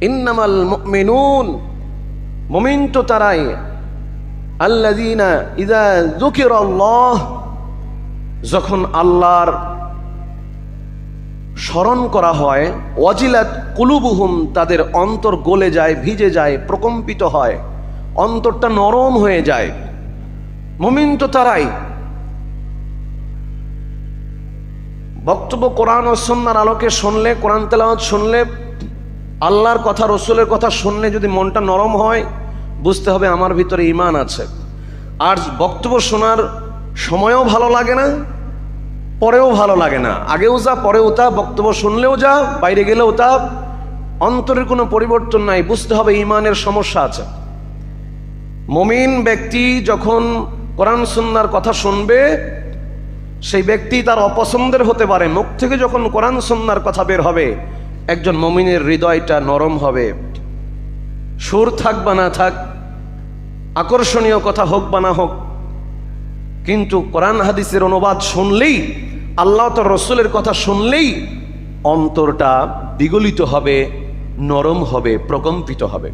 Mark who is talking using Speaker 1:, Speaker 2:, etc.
Speaker 1: ইন্নামাল মুমিনুন, মুমিন তো তারাই, আল্লাযীনা ইযা যুকিরাল্লাহ, যখন আল্লাহর স্মরণ করা হয়, ওয়াজিলাত কুলুবুহুম, তাদের অন্তর গলে যায়, ভিজে যায়, প্রকম্পিত হয়, অন্তরটা নরম হয়ে যায়। মুমিন তো তারাই। বক্তব্য কোরআন ও সুন্নাহর আলোকে শুনলে, কোরআন তেলাওয়াত শুনলে, আল্লাহর কথা রসুলের কথা শুনলে যদি মনটা নরম হয়, বুঝতে হবে আমার ভিতরে ঈমান আছে। আর বক্তব্য শোনার সময়ও ভালো লাগে না, পরেও ভালো লাগে না, আগেও যা পরেও তা, বক্তব্য শুনলেও যা বাইরে গেলেও তা, অন্তরের কোনো পরিবর্তন নাই। বুঝতে হবে ঈমানের সমস্যা আছে। মুমিন ব্যক্তি যখন কোরআন সুন্নাহর কথা শুনবে, সেই ব্যক্তি তার অপছন্দের হতে পারে, মুখ থেকে যখন কোরআন সুন্নাহর কথা বের হবে, একজন মুমিনের হৃদয়টা নরম হবে। সুর থাক বা না থাক, আকর্ষণীয় কথা হোক বা না হোক, কিন্তু কোরআন হাদিসের অনুবাদ শুনলেই, আল্লাহ তার রসুলের কথা শুনলেই অন্তরটা বিগলিত হবে, নরম হবে, প্রকম্পিত হবে।